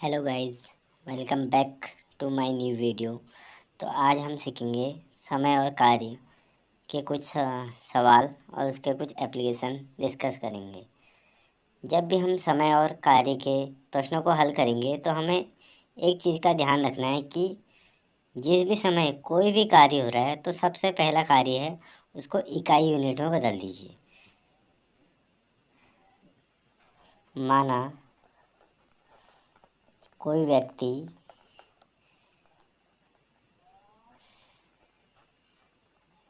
Hello guys, welcome back to my new video. तो आज हम सीखेंगे समय और कार्य के कुछ सवाल और उसके कुछ एप्लीकेशन डिस्कस करेंगे। जब भी हम समय और कार्य के प्रश्नों को हल करेंगे तो हमें एक चीज़ का ध्यान रखना है कि जिस भी समय कोई भी कार्य हो रहा है तो सबसे पहला कार्य है उसको इकाई यूनिट में बदल दीजिए। माना कोई व्यक्ति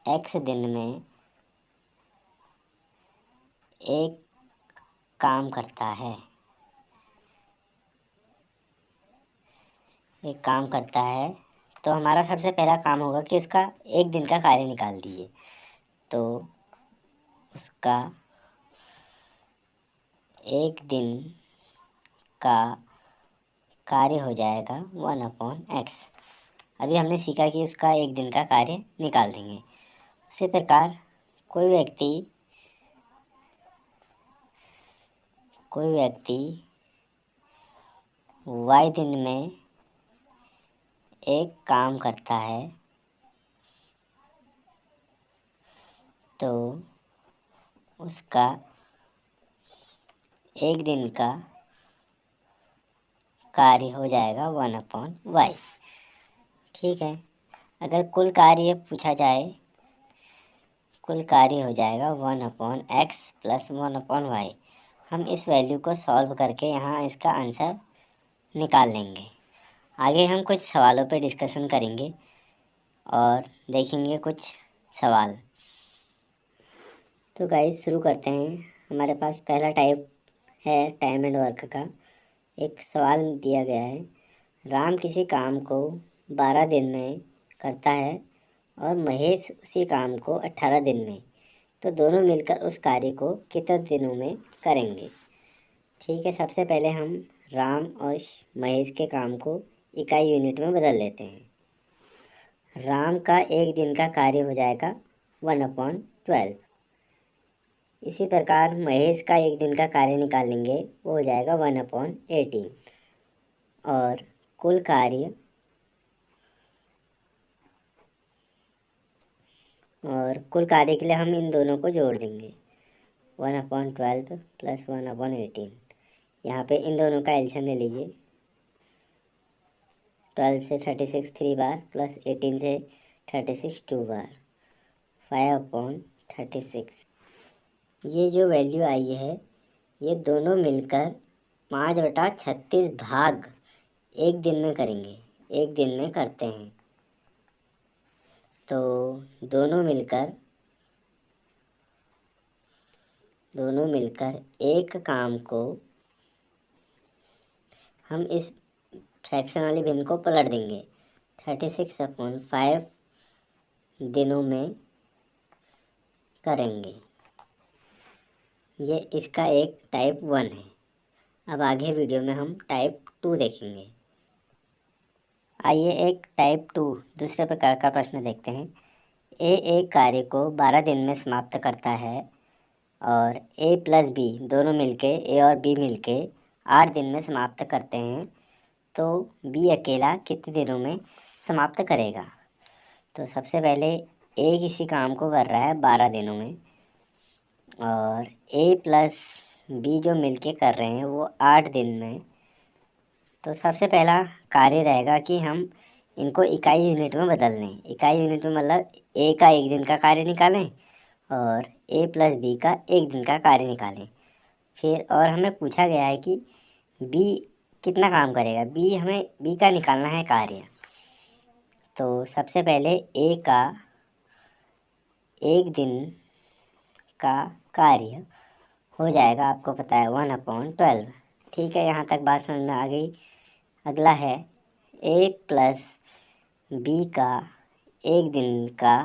एक्स दिन में एक काम करता है तो हमारा सबसे पहला काम होगा कि उसका एक दिन का कार्य निकाल दीजिए। तो उसका एक दिन का कार्य हो जाएगा 1/x। अभी हमने सीखा कि उसका एक दिन का कार्य निकाल देंगे। उसी प्रकार कोई व्यक्ति y दिन में एक काम करता है तो उसका एक दिन का कार्य हो जाएगा 1/y। ठीक है। अगर कुल कार्य पूछा जाए, कुल कार्य हो जाएगा 1/x प्लस 1/y। हम इस वैल्यू को सॉल्व करके यहाँ इसका आंसर निकाल लेंगे। आगे हम कुछ सवालों पे डिस्कशन करेंगे और देखेंगे कुछ सवाल। तो गाइस शुरू करते हैं। हमारे पास पहला टाइप है टाइम एंड वर्क का। एक सवाल दिया गया है, राम किसी काम को 12 दिन में करता है और महेश उसी काम को 18 दिन में, तो दोनों मिलकर उस कार्य को कितने दिनों में करेंगे। ठीक है, सबसे पहले हम राम और महेश के काम को इकाई यूनिट में बदल लेते हैं। राम का एक दिन का कार्य हो जाएगा 1/12। इसी प्रकार महेश का एक दिन का कार्य निकालेंगे, वो हो जाएगा 1/18। और कुल कार्य के लिए हम इन दोनों को जोड़ देंगे, 1/12 प्लस 1/18। यहाँ पे इन दोनों का एलसीएम ले लीजिए। 12 से 36 3 बार प्लस 18 से 36 2 बार, 5/36। ये जो वैल्यू आई है ये दोनों मिलकर 5/36 भाग एक दिन में करेंगे, एक दिन में करते हैं। तो दोनों मिलकर एक काम को हम इस फ्रैक्शन वाली भिन्न को पलट देंगे। 36/5 दिनों में करेंगे। ये इसका एक टाइप 1 है। अब आगे वीडियो में हम टाइप 2 देखेंगे। आइए एक टाइप 2 दूसरे प्रकार का प्रश्न देखते हैं। एक कार्य को 12 दिन में समाप्त करता है और a प्लस बी दोनों मिलके, a और b मिलके 8 दिन में समाप्त करते हैं, तो b अकेला कितने दिनों में समाप्त करेगा। तो सबसे पहले a किसी काम को कर रहा है 12 दिनों में और a प्लस b जो मिलके कर रहे हैं वो 8 दिन में। तो सबसे पहला कार्य रहेगा कि हम इनको इकाई यूनिट में बदल लें। इकाई यूनिट में मतलब a का एक दिन का कार्य निकालें और a प्लस बी का एक दिन का कार्य निकालें। फिर और हमें पूछा गया है कि b कितना काम करेगा। हमें b का निकालना है कार्य। तो सबसे पहले a का एक दिन का कार्य हो जाएगा, आपको पता है 1/12। ठीक है, यहाँ तक बात समझ में आ गई। अगला है a प्लस बी का एक दिन का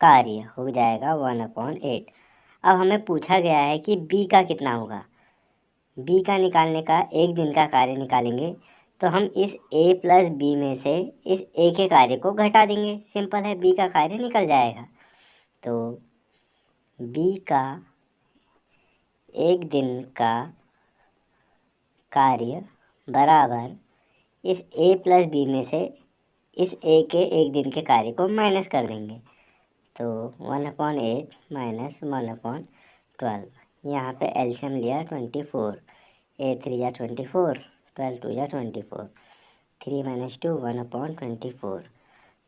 कार्य हो जाएगा 1/8। अब हमें पूछा गया है कि b का कितना होगा। b का निकालने का एक दिन का कार्य निकालेंगे तो हम इस a प्लस बी में से इस a के कार्य को घटा देंगे। सिंपल है, b का कार्य निकल जाएगा। तो b का एक दिन का कार्य बराबर इस a प्लस बी में से इस a के एक दिन के कार्य को माइनस कर देंगे। तो 1/8 माइनस 1/12। यहाँ पे एलसीएम लिया 24, a 3 या 24, 12 2 या 24, 3 - 2 1/24।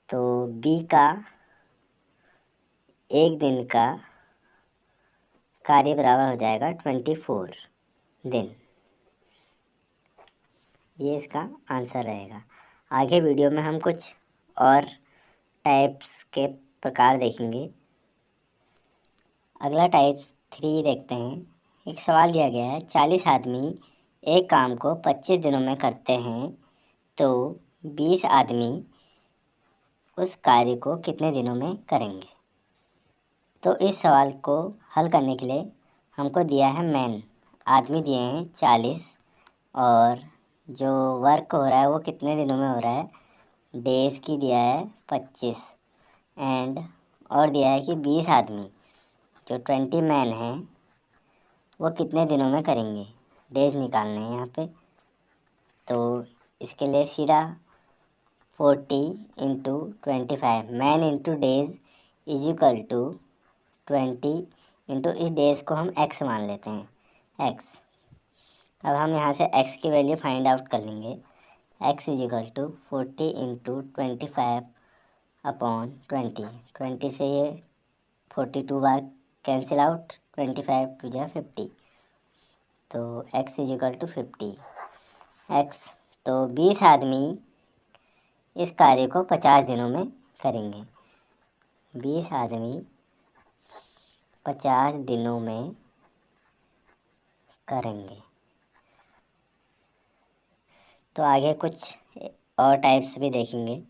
तो b का एक दिन का कार्य बराबर हो जाएगा 24 दिन। ये इसका आंसर रहेगा। आगे वीडियो में हम कुछ और टाइप्स के प्रकार देखेंगे। अगला टाइप 3 देखते हैं। एक सवाल दिया गया है, 40 आदमी एक काम को 25 दिनों में करते हैं तो 20 आदमी उस कार्य को कितने दिनों में करेंगे। तो इस सवाल को हल करने के लिए हमको दिया है मैन, आदमी दिए हैं 40 और जो वर्क हो रहा है वो कितने दिनों में हो रहा है, डेज की दिया है 25 एंड और दिया है कि 20 आदमी जो 20 मैन हैं वो कितने दिनों में करेंगे। डेज निकालने हैं यहाँ पे। तो इसके लिए सीधा 40 × 25 men into days is equal to 20 into इस डेज को हम x मान लेते हैं x। अब हम यहाँ से x की वैल्यू फाइंड आउट कर लेंगे। x is equal to 40 × 25/20। 20 से ये 42 बार कैंसिल आउट, 25 2 जा 50। तो x is equal to 50 x। तो 20 आदमी इस कार्य को 50 दिनों में करेंगे। 20 आदमी 50 दिनों में करेंगे। तो आगे कुछ और टाइप्स भी देखेंगे।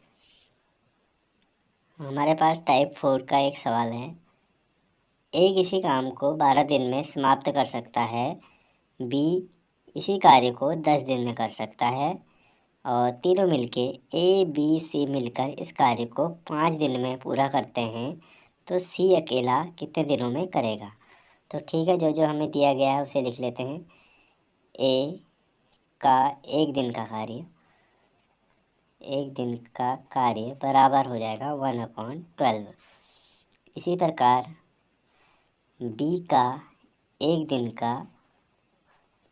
हमारे पास टाइप 4 का एक सवाल है। ए किसी काम को 12 दिन में समाप्त कर सकता है, बी इसी कार्य को 10 दिन में कर सकता है और तीनों मिलके ए बी सी मिलकर इस कार्य को 5 दिन में पूरा करते हैं तो सी अकेला कितने दिनों में करेगा। तो ठीक है, जो जो हमें दिया गया है उसे लिख लेते हैं। ए का एक दिन का कार्य, एक दिन का कार्य बराबर हो जाएगा 1/12। इसी प्रकार बी का एक दिन का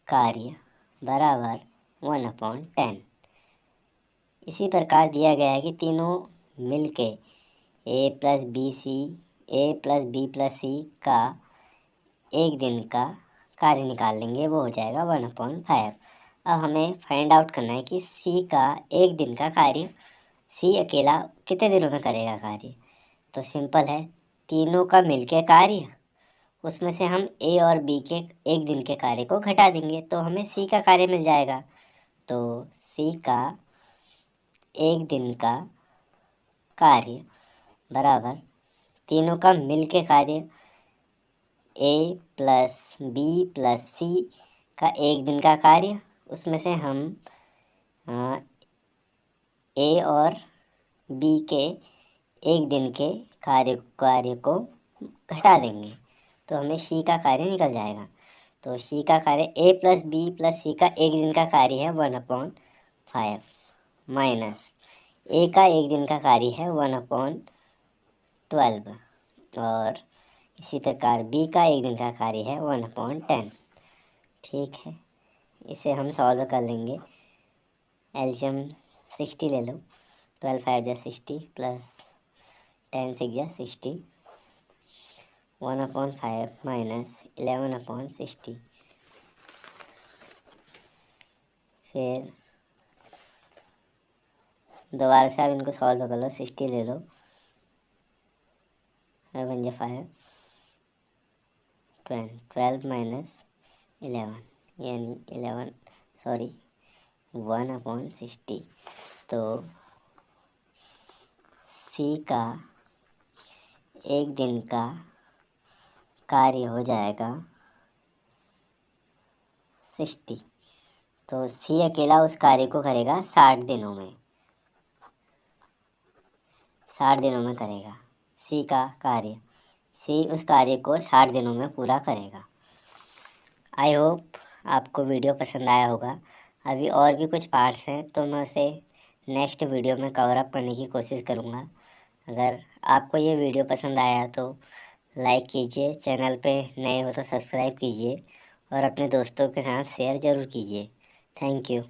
कार्य बराबर 1/10। इसी प्रकार दिया गया है कि तीनों मिलके ए प्लस बी प्लस सी का एक दिन का कार्य निकाल लेंगे, वो हो जाएगा 1/5। अब हमें फाइंड आउट करना है कि सी का एक दिन का कार्य सी अकेला कितने दिनों में करेगा कार्य। तो सिंपल है, तीनों का मिलके कार्य, उसमें से हम ए और बी के एक दिन के कार्य को घटा देंगे तो हमें सी का कार्य मिल जाएगा। तो सी का एक दिन का कार्य बराबर तीनों का मिलके कार्य ए प्लस बी प्लस सी का एक दिन का कार्य, उसमें से हम ए और बी के एक दिन के कार्य को घटा देंगे तो हमें सी का कार्य निकल जाएगा। तो सी का कार्य ए प्लस बी प्लस सी का एक दिन का कार्य है 1/5 माइनस ए का एक दिन का कार्य है 1/12 और इसी प्रकार बी का एक दिन का कार्य है 1/10। ठीक है, इसे हम सॉल्व कर लेंगे। एलसीएम 60 ले लो। 12 5 जा 60 प्लस 10 6 जा 60। 1/5 माइनस 11/60। फिर दोबारा से आप इनको सॉल्व कर लो। 60 ले लो, 5 जा 5, 12 माइनस 11 यानी 1/60। तो सी का एक दिन का कार्य हो जाएगा 60। तो सी अकेला उस कार्य को करेगा 60 दिनों में, 60 दिनों में करेगा सी का कार्य। सी उस कार्य को 60 दिनों में पूरा करेगा। आई होप आपको वीडियो पसंद आया होगा। अभी और भी कुछ पार्ट्स हैं, तो मैं उसे नेक्स्ट वीडियो में कवर अप करने की कोशिश करूँगा। अगर आपको ये वीडियो पसंद आया तो लाइक कीजिए, चैनल पे नए हो तो सब्सक्राइब कीजिए और अपने दोस्तों के साथ शेयर ज़रूर कीजिए। Thank you.